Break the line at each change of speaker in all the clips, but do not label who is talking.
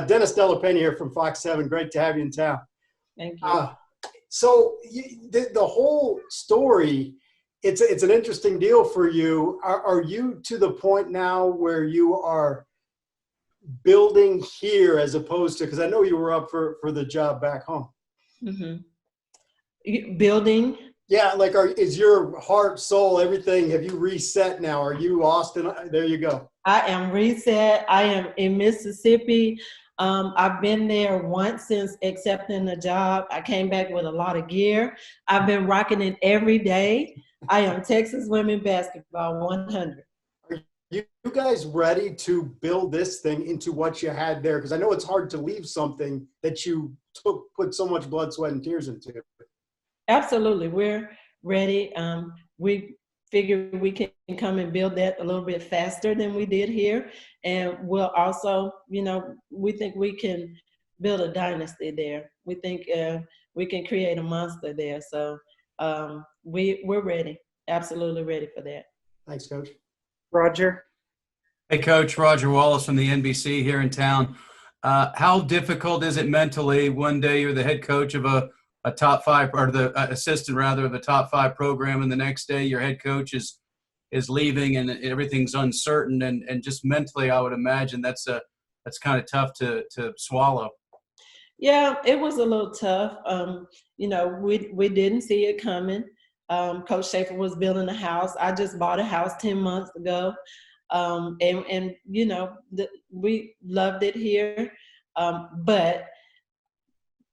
Dennis Della Pena here from Fox 7. Great to have you in town.
Thank you.
So the whole story, it's an interesting deal for you. Are you to the point now where you are building here as opposed to, because I know you were up for the job back home.
Building?
Yeah, like is your heart, soul, everything, have you reset now? Are you Austin? There you go.
I am reset. I am in Mississippi. I've been there once since accepting the job. I came back with a lot of gear. I've been rocking it every day. I am Texas women basketball 100.
Are you guys ready to build this thing into what you had there? Because I know it's hard to leave something that you put so much blood, sweat, and tears into.
Absolutely. We're ready. We figure we can come and build that a little bit faster than we did here. And we'll also, we think we can build a dynasty there. We think we can create a monster there. So we're ready. Absolutely ready for that.
Thanks, Coach.
Roger.
Hey, Coach. Roger Wallace from the NBC here in town. How difficult is it mentally? One day you're the head coach of a top five, or the assistant rather, of the top five program, and the next day your head coach is leaving and everything's uncertain, and just mentally I would imagine that's kind of tough to swallow.
Yeah, it was a little tough. We didn't see it coming. Coach Schaefer was building a house. I just bought a house 10 months ago. We loved it here. But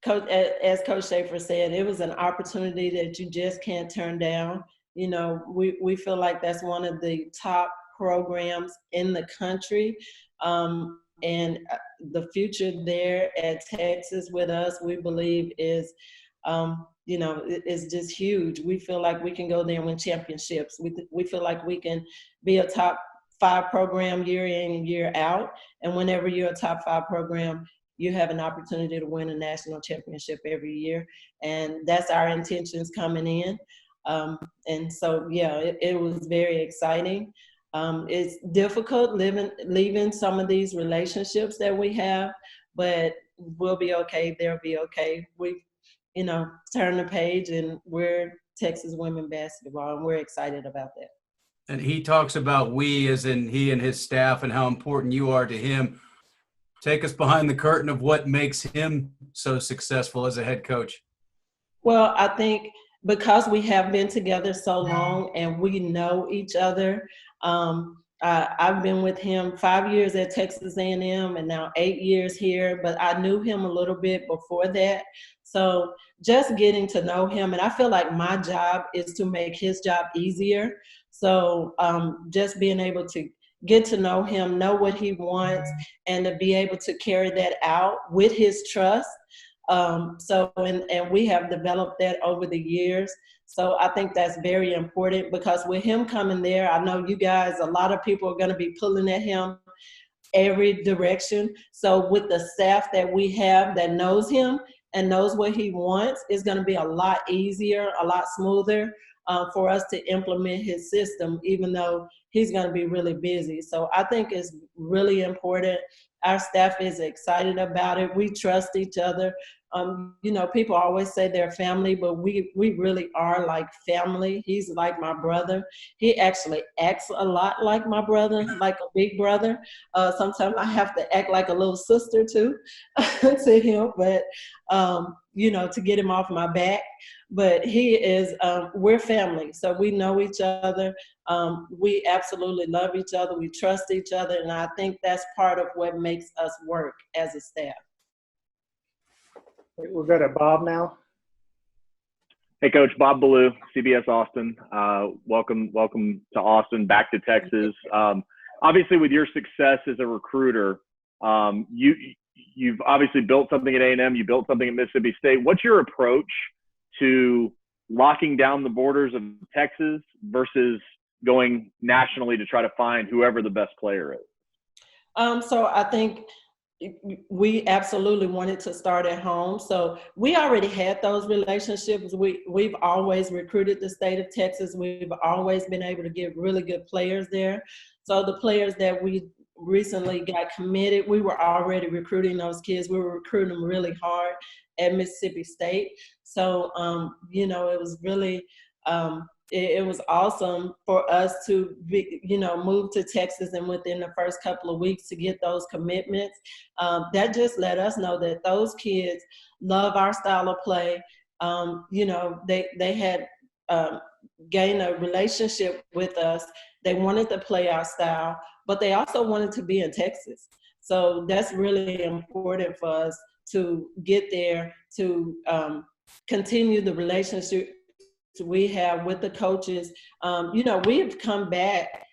as Coach Schaefer said, it was an opportunity that you just can't turn down. We feel like that's one of the top programs in the country. And the future there at Texas with us, we believe is just huge. We feel like we can go there and win championships. We feel like we can be a top 5 program year in and year out. And whenever you're a top 5 program, you have an opportunity to win a national championship every year. And that's our intentions coming in. And so, yeah, it was very exciting. It's difficult leaving some of these relationships that we have, but we'll be okay. They'll be okay. We, turn the page, and we're Texas women basketball, and we're excited about that.
And he talks about we, as in he and his staff, and how important you are to him. Take us behind the curtain of what makes him so successful as a head coach.
Well, I think because we have been together so long and we know each other, I've been with him 5 years at Texas A&M and now 8 years here, but I knew him a little bit before that. So just getting to know him, and I feel like my job is to make his job easier. So just being able to get to know him, know what he wants, and to be able to carry that out with his trust. And we have developed that over the years. So I think that's very important, because with him coming there, I know you guys, a lot of people are going to be pulling at him every direction. So with the staff that we have that knows him and knows what he wants, it's going to be a lot easier, a lot smoother for us to implement his system, even though he's going to be really busy. So I think it's really important. Our staff is excited about it. We trust each other. People always say they're family, but we really are like family. He's like my brother. He actually acts a lot like my brother, like a big brother. Sometimes I have to act like a little sister too to him, but to get him off my back. But he is, we're family, so we know each other. We absolutely love each other. We trust each other, and I think that's part of what makes us work as a staff.
We'll go to Bob now.
Hey, Coach. Bob Ballou, CBS Austin. Welcome to Austin, back to Texas. Obviously, with your success as a recruiter, you've obviously built something at A&M. You built something at Mississippi State. What's your approach to locking down the borders of Texas versus going nationally to try to find whoever the best player is?
So I think we absolutely wanted to start at home. So we already had those relationships. We've always recruited the state of Texas. We've always been able to get really good players there. So the players that we recently got committed. We were already recruiting those kids. We were recruiting them really hard at Mississippi State. So, you know, it was really, it was awesome for us to be, you know, move to Texas, and within the first couple of weeks to get those commitments. That just let us know that those kids love our style of play. You know, they had gained a relationship with us. They wanted to play our style, but they also wanted to be in Texas. So that's really important for us to get there, to continue the relationship we have with the coaches. You know, we've come back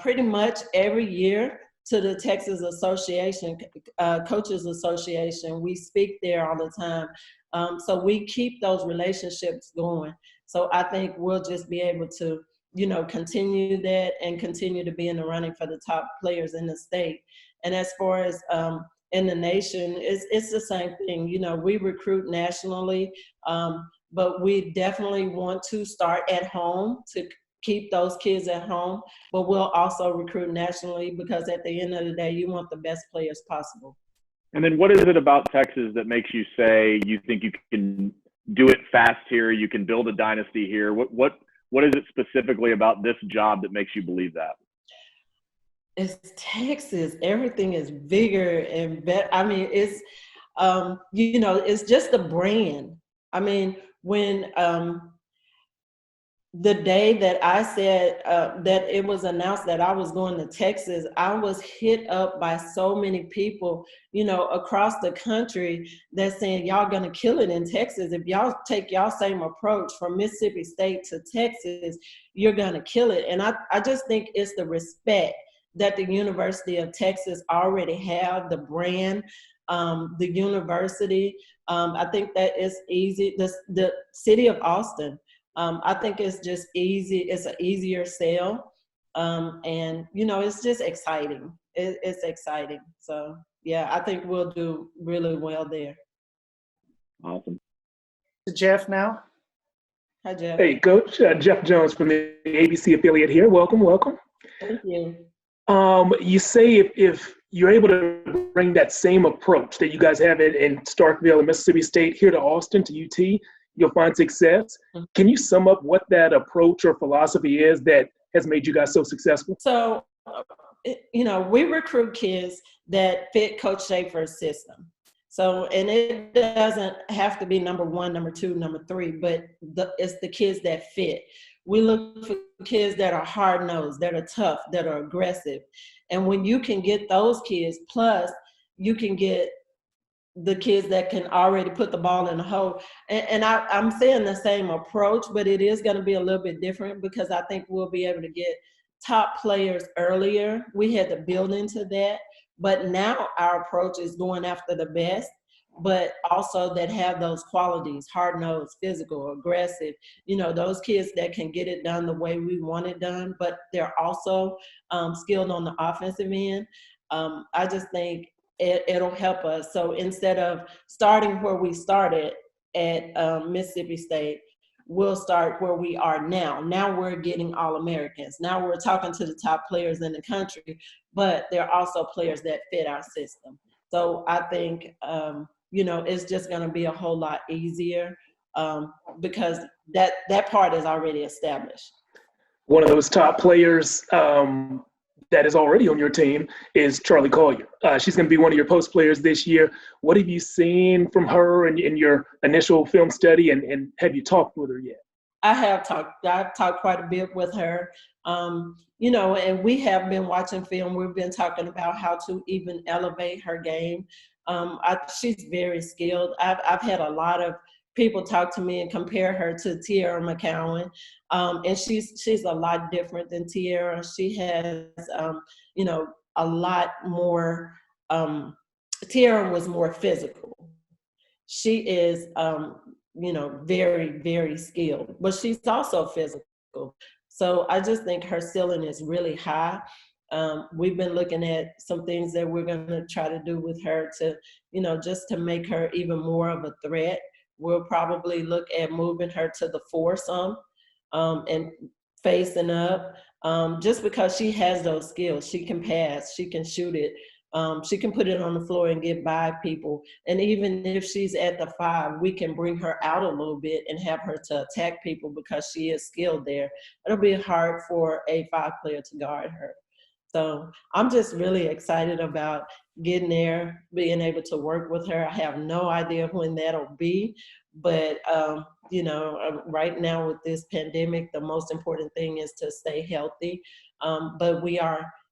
pretty much every year to the Texas Association, Coaches Association. We speak there all the time. So we keep those relationships going. So I think we'll just be able to, you know, continue that and continue to be in the running for the top players in the state. And as far as in the nation, it's the same thing. You know, we recruit nationally, but we definitely want to start at home to keep those kids at home, but we'll also recruit nationally, because at the end of the day, you want the best players possible.
And then what is it about Texas that makes you say you think you can do it fast here, you can build a dynasty here? What is it specifically about this job that makes you believe that?
It's Texas. Everything is bigger and better. I mean, it's, you know, it's just the brand. I mean, when the day that I said that it was announced that I was going to Texas, I was hit up by so many people, you know, across the country that saying, y'all gonna kill it in Texas. If y'all take y'all same approach from Mississippi State to Texas, you're gonna kill it. And I just think it's the respect that the University of Texas already have, the brand, the university. I think that it's easy. The city of Austin, I think it's just easy. It's an easier sell. And, you know, it's just exciting. It's exciting. So, yeah, I think we'll do really well there.
Awesome.
Jeff now.
Hi, Jeff.
Hey, Coach. Jeff Jones from the ABC affiliate here. Welcome, welcome.
Thank you.
You say if you're able to bring that same approach that you guys have in Starkville and Mississippi State here to Austin, to UT, you'll find success. Can you sum up what that approach or philosophy is that has made you guys so successful?
So, you know, we recruit kids that fit Coach Schaefer's system. So, and it doesn't have to be number one, number two, number three, but it's the kids that fit. We look for kids that are hard-nosed, that are tough, that are aggressive. And when you can get those kids, plus you can get the kids that can already put the ball in the hole. And I'm saying the same approach, but it is going to be a little bit different, because I think we'll be able to get top players earlier. We had to build into that. But now our approach is going after the best, but also that have those qualities: hard-nosed, physical, aggressive, you know, those kids that can get it done the way we want it done, but they're also skilled on the offensive end. I just think it'll help us. So instead of starting where we started at Mississippi State, we'll start where we are now. Now we're getting All-Americans. Now we're talking to the top players in the country, but there are also players that fit our system. So I think, you know, it's just going to be a whole lot easier because that part is already established.
One of those top players that is already on your team is Charlie Collier. She's going to be one of your post players this year. What have you seen from her in your initial film study, and have you talked with her yet?
I've talked quite a bit with her, you know, and we have been watching film. We've been talking about how to even elevate her game. She's very skilled. I've had a lot of people talk to me and compare her to Tiara McCowan, and she's a lot different than Tiara. She has, you know, a lot more. Tiara was more physical. She is, you know, very, very skilled, but she's also physical. So I just think her ceiling is really high. We've been looking at some things that we're going to try to do with her to, you know, just to make her even more of a threat. We'll probably look at moving her to the foursome and facing up. just because she has those skills. She can pass, she can shoot it, she can put it on the floor and get by people. And even if she's at the 5, we can bring her out a little bit and have her to attack people because she is skilled there. It'll be hard for a 5 player to guard her. So I'm just really excited about getting there, being able to work with her. I have no idea when that'll be, but right now with this pandemic, the most important thing is to stay healthy. But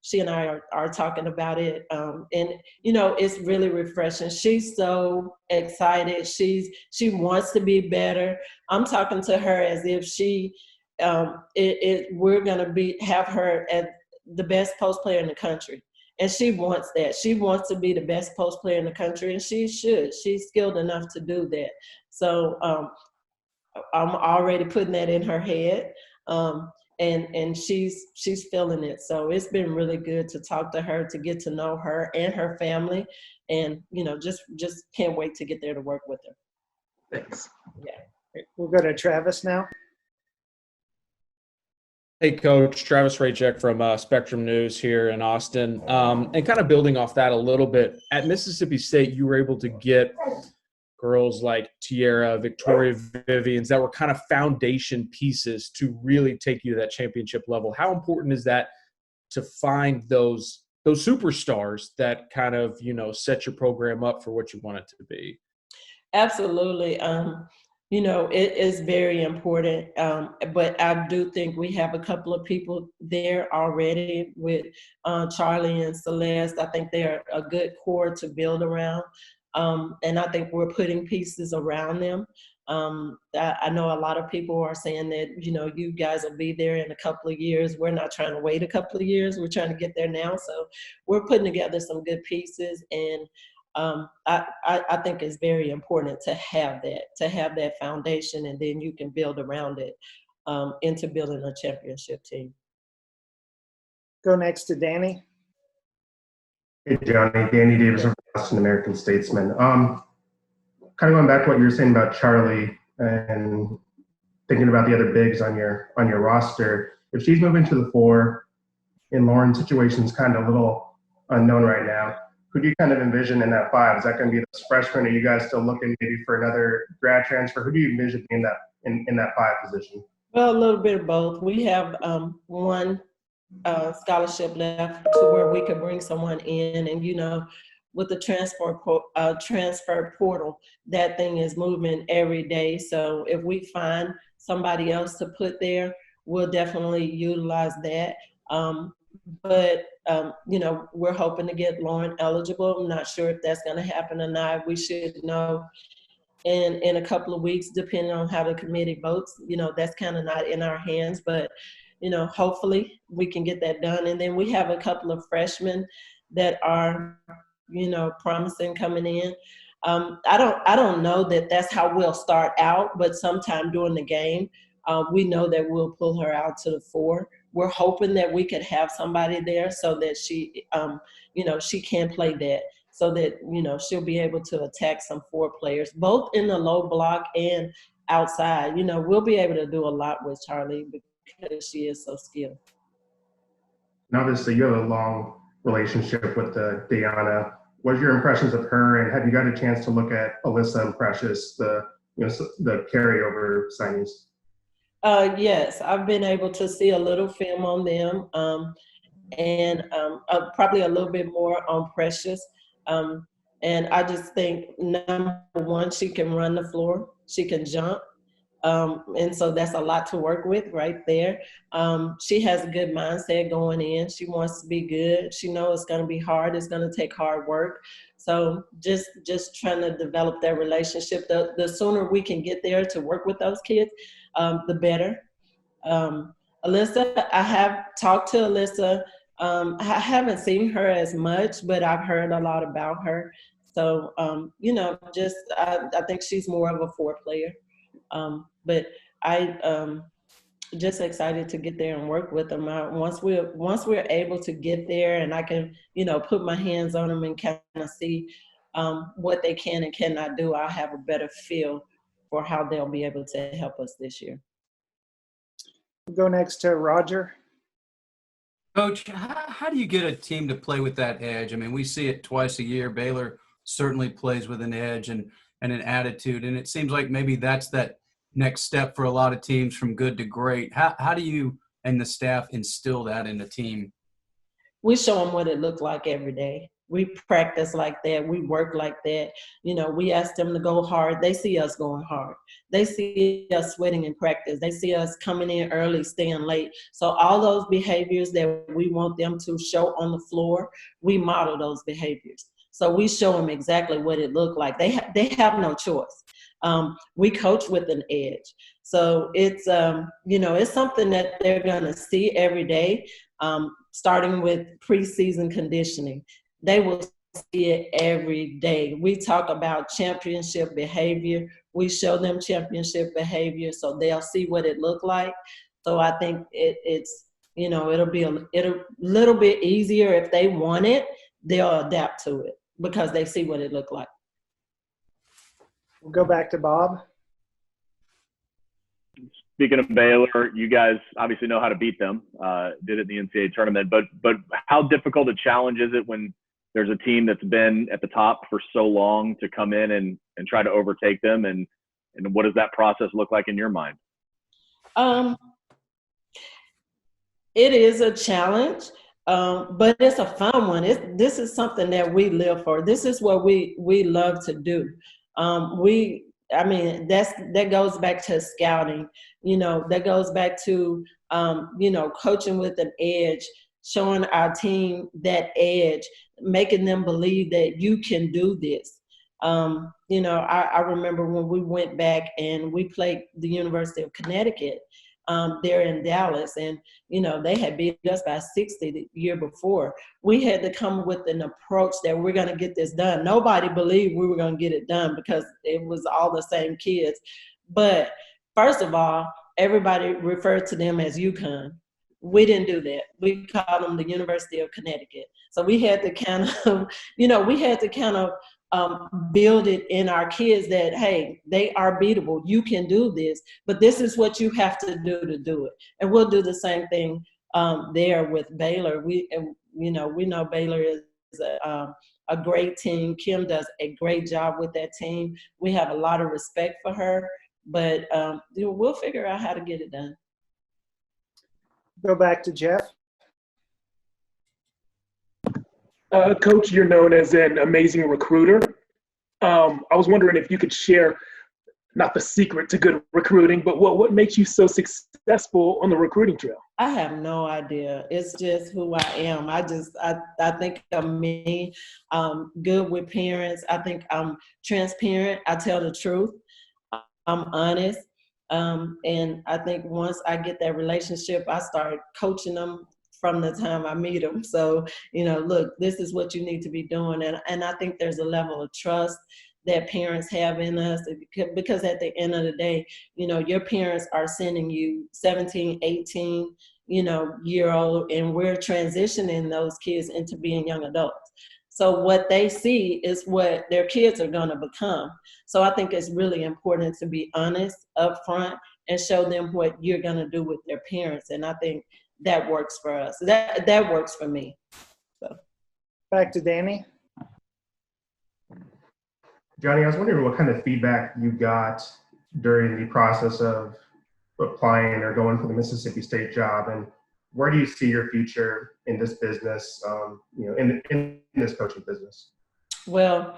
she and I are talking about it, and it's really refreshing. She's so excited. She wants to be better. I'm talking to her as if we're gonna have her at the best post player in the country. And she wants that. She wants to be the best post player in the country, and she should. She's skilled enough to do that. So I'm already putting that in her head, and she's feeling it. So it's been really good to talk to her, to get to know her and her family, and just can't wait to get there to work with her.
Thanks.
Yeah.
We'll go to Travis now.
Hey, Coach. Travis Raycheck from Spectrum News here in Austin. And kind of building off that a little bit, at Mississippi State, you were able to get girls like Tierra, Victoria Vivians that were kind of foundation pieces to really take you to that championship level. How important is that to find those superstars that kind of, set your program up for what you want it to be?
Absolutely. It is very important, but I do think we have a couple of people there already with Charlie and Celeste. I think they're a good core to build around, and I think we're putting pieces around them. I know a lot of people are saying that, you guys will be there in a couple of years. We're not trying to wait a couple of years. We're trying to get there now. So we're putting together some good pieces, and I think it's very important to have that foundation, and then you can build around it into building a championship team.
Go next to Danny.
Hey, Johnny. Danny Davis from Boston American Statesman. Kind of going back to what you were saying about Charlie and thinking about the other bigs on your roster. If she's moving to the 4, and Lauren's situation's kind of a little unknown right now, who do you kind of envision in that 5? Is that going to be those freshmen? Are you guys still looking maybe for another grad transfer? Who do you envision in that 5 position?
Well, a little bit of both. We have one scholarship left to where we could bring someone in, and with the transfer portal, that thing is moving every day. So if we find somebody else to put there, we'll definitely utilize that. But we're hoping to get Lauren eligible. I'm not sure if that's going to happen or not. We should know in a couple of weeks, depending on how the committee votes. That's kind of not in our hands, but hopefully we can get that done. And then we have a couple of freshmen that are promising coming in. I don't know that that's how we'll start out, but sometime during the game, we know that we'll pull her out to the 4. We're hoping that we could have somebody there so that she, she can play that, so that, she'll be able to attack some 4 players, both in the low block and outside. We'll be able to do a lot with Charlie because she is so skilled.
And obviously, you have a long relationship with Deanna. What are your impressions of her, and have you got a chance to look at Alyssa and Precious, the carryover signings?
Yes, I've been able to see a little film on them, and probably a little bit more on Precious. And I just think, number one, she can run the floor, she can jump. And so that's a lot to work with right there. She has a good mindset going in. She wants to be good. She knows it's going to be hard. It's going to take hard work. So just trying to develop that relationship. The sooner we can get there to work with those kids, the better. Alyssa, I have talked to Alyssa. I haven't seen her as much, but I've heard a lot about her. So, I think she's more of a 4 player. But I just excited to get there and work with them. Once we're able to get there, and I can put my hands on them and kind of see what they can and cannot do, I'll have a better feel for how they'll be able to help us this year.
We'll go next to Roger.
Coach, how do you get a team to play with that edge? I mean, we see it twice a year. Baylor certainly plays with an edge and an attitude, and it seems like maybe that's that next step for a lot of teams from good to great. How do you and the staff instill that in the team?
We show them what it looked like every day. We practice like that. We work like that. You know, we ask them to go hard. They see us going hard. They see us sweating in practice. They see us coming in early, staying late. So all those behaviors that we want them to show on the floor, we model those behaviors. So we show them exactly what it looked like. They have no choice. We coach with an edge. So it's, you know, it's something that they're going to see every day, starting with preseason conditioning. They will see it every day. We talk about championship behavior. We show them championship behavior so they'll see what it looked like. So I think it's, you know, it'll be a little bit easier if they want it, they'll adapt to it because they see what it looked like.
We'll go back to Bob.
Speaking of Baylor, you guys obviously know how to beat them. Did it in the NCAA tournament, but how difficult a challenge is it when there's a team that's been at the top for so long to come in and try to overtake them? And what does that process look like in your mind?
It is a challenge, but it's a fun one. This is something that we live for. This is what we love to do. I mean, that goes back to scouting, you know, that goes back to, you know, coaching with an edge, showing our team that edge, making them believe that you can do this. You know, I remember when we went back and we played the University of Connecticut there in Dallas, and, you know, they had beat us by 60 the year before. We had to come with an approach that we're going to get this done. Nobody believed we were going to get it done because it was all the same kids. But first of all, everybody referred to them as UConn. We didn't do that. We called them the University of Connecticut. So we had to kind of, you know, build it in our kids that, hey, they are beatable. You can do this, but this is what you have to do it. And we'll do the same thing there with Baylor. We know Baylor is a great team. Kim does a great job with that team. We have a lot of respect for her, but we'll figure out how to get it done.
Go back to Jeff.
Coach, you're known as an amazing recruiter. I was wondering if you could share, not the secret to good recruiting, but what makes you so successful on the recruiting trail?
I have no idea. It's just who I am. I think I'm me. Good with parents. I think I'm transparent. I tell the truth. I'm honest. And I think once I get that relationship, I start coaching them from the time I meet them. So, you know, look, this is what you need to be doing. And I think there's a level of trust that parents have in us because at the end of the day, you know, your parents are sending you 17, 18, you know, year old, and we're transitioning those kids into being young adults. So what they see is what their kids are going to become. So I think it's really important to be honest up front and show them what you're going to do with their parents. And I think that works for us. That works for me. So.
Back to Danny.
Johnnie, I was wondering what kind of feedback you got during the process of applying or going for the Mississippi State job, and where do you see your future in this business, you know, in this coaching business?
Well,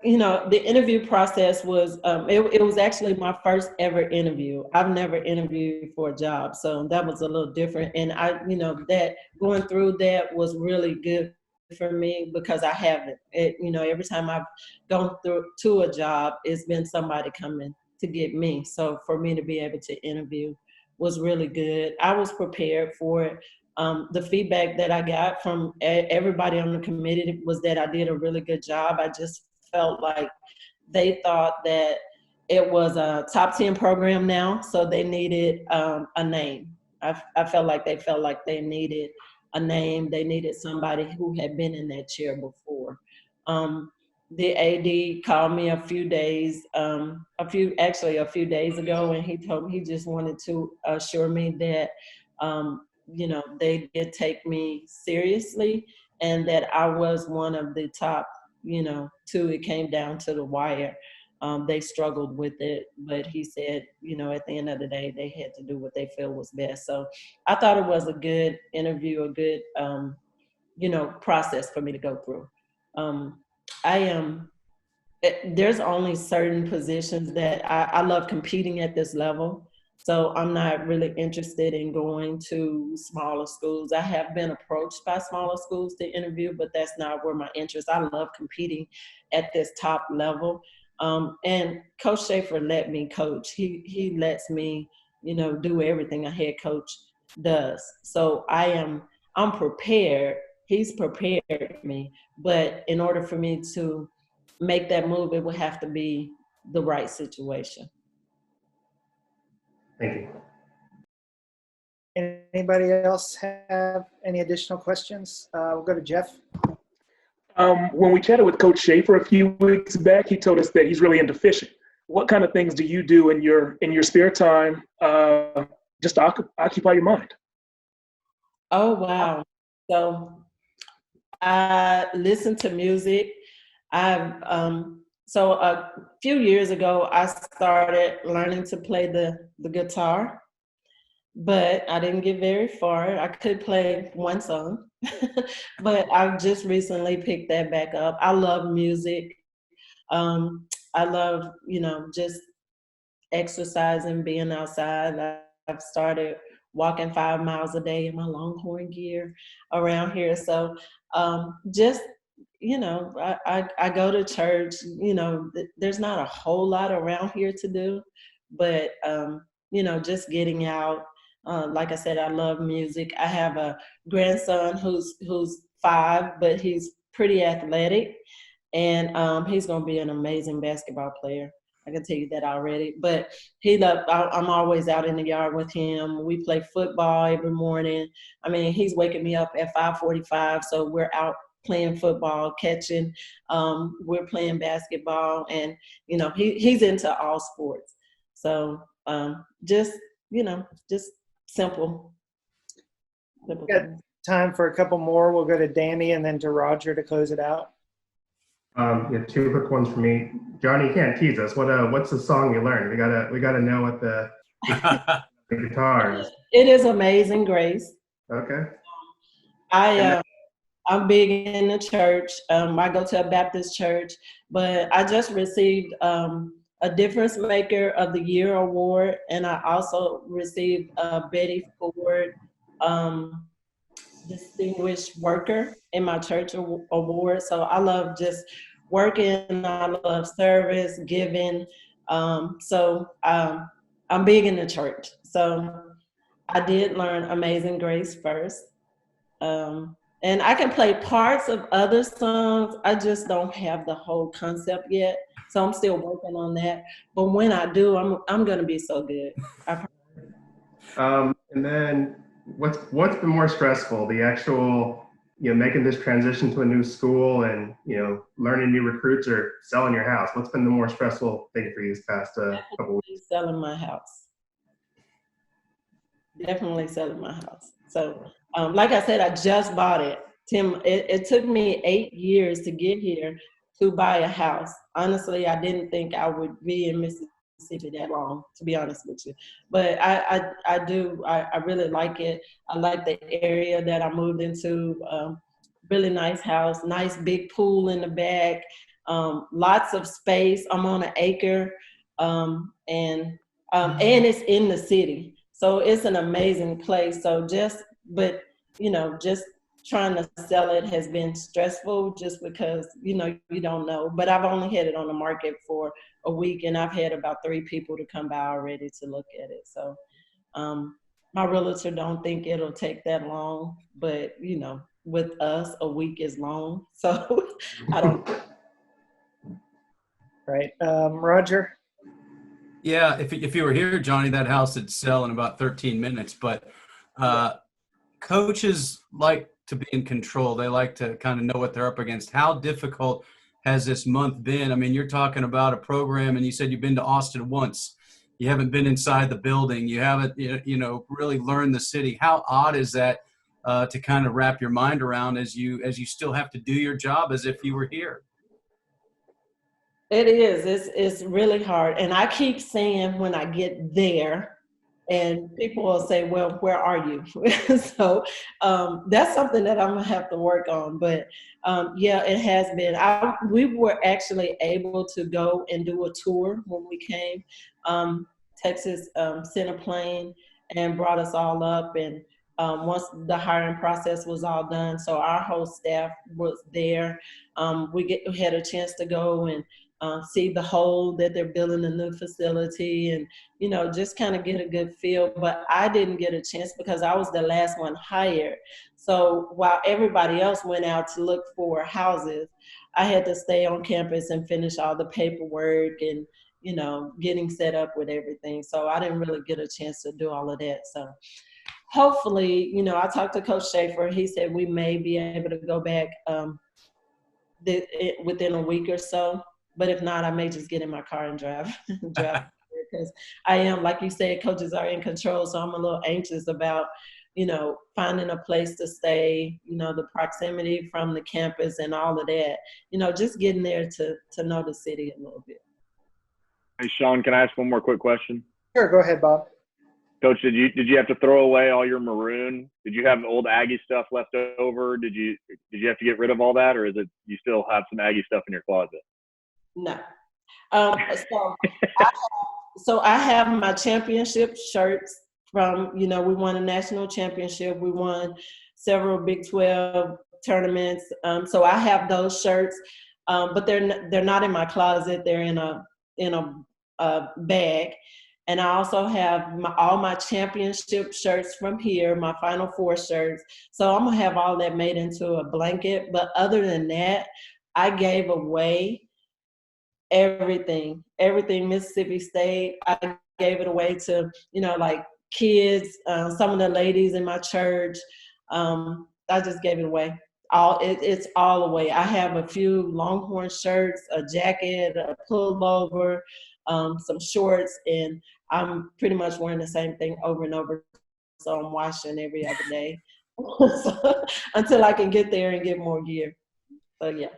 you know, the interview process was, it was actually my first ever interview. I've never interviewed for a job, so that was a little different. And you know, that going through that was really good for me because I haven't. You know, every time I've gone through to a job, it's been somebody coming to get me. So for me to be able to interview was really good. I was prepared for it. The feedback that I got from everybody on the committee was that I did a really good job. I just felt like they thought that it was a top 10 program now, so they needed a name. I felt like they needed a name. They needed somebody who had been in that chair before. the AD called me a few days ago, and he told me he just wanted to assure me that they did take me seriously, and that I was one of the top two. It came down to the wire. They struggled with it, but he said, at the end of the day, they had to do what they feel was best. So I thought it was a good interview, a good process for me to go through. There's only certain positions that I love competing at this level. So I'm not really interested in going to smaller schools. I have been approached by smaller schools to interview, but that's not where my interest. I love competing at this top level. And Coach Schaefer let me coach. He lets me, do everything a head coach does. So I'm prepared. He's prepared me, but in order for me to make that move, it would have to be the right situation.
Thank you.
Anybody else have any additional questions? We'll go to Jeff.
When we chatted with Coach Schaefer a few weeks back, he told us that he's really into fishing. What kind of things do you do in your spare time just to occupy your mind?
Oh, wow. So I listen to music. So a few years ago, I started learning to play the guitar, but I didn't get very far. I could play one song, but I've just recently picked that back up. I love music. I love, just exercising, being outside. I've started walking 5 miles a day in my Longhorn gear around here. So just, I go to church. There's not a whole lot around here to do, but, just getting out. Like I said, I love music. I have a grandson who's 5, but he's pretty athletic, and he's going to be an amazing basketball player. I can tell you that already. But I'm always out in the yard with him. We play football every morning. I mean, he's waking me up at 5:45, so we're out playing football, catching. We're playing basketball, and he's into all sports. So just simple.
Got time for a couple more. We'll go to Danny and then to Roger to close it out.
Yeah, 2 quick ones for me. Johnny, you can't tease us. What's the song you learned? We gotta know what the guitar is.
It is Amazing Grace.
Okay.
I'm big in the church. I go to a Baptist church, but I just received a Difference Maker of the Year award, and I also received a Betty Ford Distinguished Worker in my church award. So I love just working. I love service, giving. So I'm big in the church. So I did learn Amazing Grace first. And I can play parts of other songs. I just don't have the whole concept yet. So I'm still working on that. But when I do, I'm going to be so good.
And then what's been more stressful? The actual, making this transition to a new school and, learning new recruits, or selling your house? What's been the more stressful thing for you this past couple weeks?
Selling my house. Definitely selling my house. So, like I said, I just bought it. Tim, it took me 8 years to get here to buy a house. Honestly, I didn't think I would be in Mississippi that long, to be honest with you. But I do. I really like it. I like the area that I moved into. Really nice house, nice big pool in the back, lots of space. I'm on an acre, and it's in the city. So it's an amazing place. So just trying to sell it has been stressful, just because, you don't know. But I've only had it on the market for a week, and I've had about 3 people to come by already to look at it. So my realtor don't think it'll take that long, but, with us, a week is long. So I don't.
Right. Roger?
Yeah, if you were here, Johnny, that house would sell in about 13 minutes. But coaches like to be in control. They like to kind of know what they're up against. How difficult has this month been? I mean, you're talking about a program, and you said you've been to Austin once. You haven't been inside the building. You haven't, really learned the city. How odd is that to kind of wrap your mind around as you still have to do your job as if you were here?
It is. It's really hard. And I keep saying when I get there, and people will say, well, where are you? So that's something that I'm going to have to work on. But yeah, it has been. We were actually able to go and do a tour when we came. Texas sent a plane and brought us all up. And once the hiring process was all done, so our whole staff was there. We had a chance to go and see the hole that they're building a new facility and, just kind of get a good feel. But I didn't get a chance because I was the last one hired. So while everybody else went out to look for houses, I had to stay on campus and finish all the paperwork and, getting set up with everything. So I didn't really get a chance to do all of that. So hopefully, I talked to Coach Schaefer. He said we may be able to go back within a week or so. But if not, I may just get in my car and drive because I am, like you said, coaches are in control. So I'm a little anxious about, finding a place to stay, the proximity from the campus and all of that, just getting there to know the city a little bit.
Hey, Sean, can I ask one more quick question?
Sure, go ahead, Bob.
Coach, did you have to throw away all your maroon? Did you have old Aggie stuff left over? Did you have to get rid of all that, or is it you still have some Aggie stuff in your closet?
No. So I have my championship shirts from, we won a national championship. We won several Big 12 tournaments. So I have those shirts, but they're not in my closet. They're in a bag. And I also have all my championship shirts from here, my Final Four shirts. So I'm going to have all that made into a blanket. But other than that, I gave away everything Mississippi State. I gave it away to, like kids, some of the ladies in my church. I just gave it away. It's all away. I have a few Longhorn shirts, a jacket, a pullover, some shorts, and I'm pretty much wearing the same thing over and over. So I'm washing every other day until I can get there and get more gear. So yeah.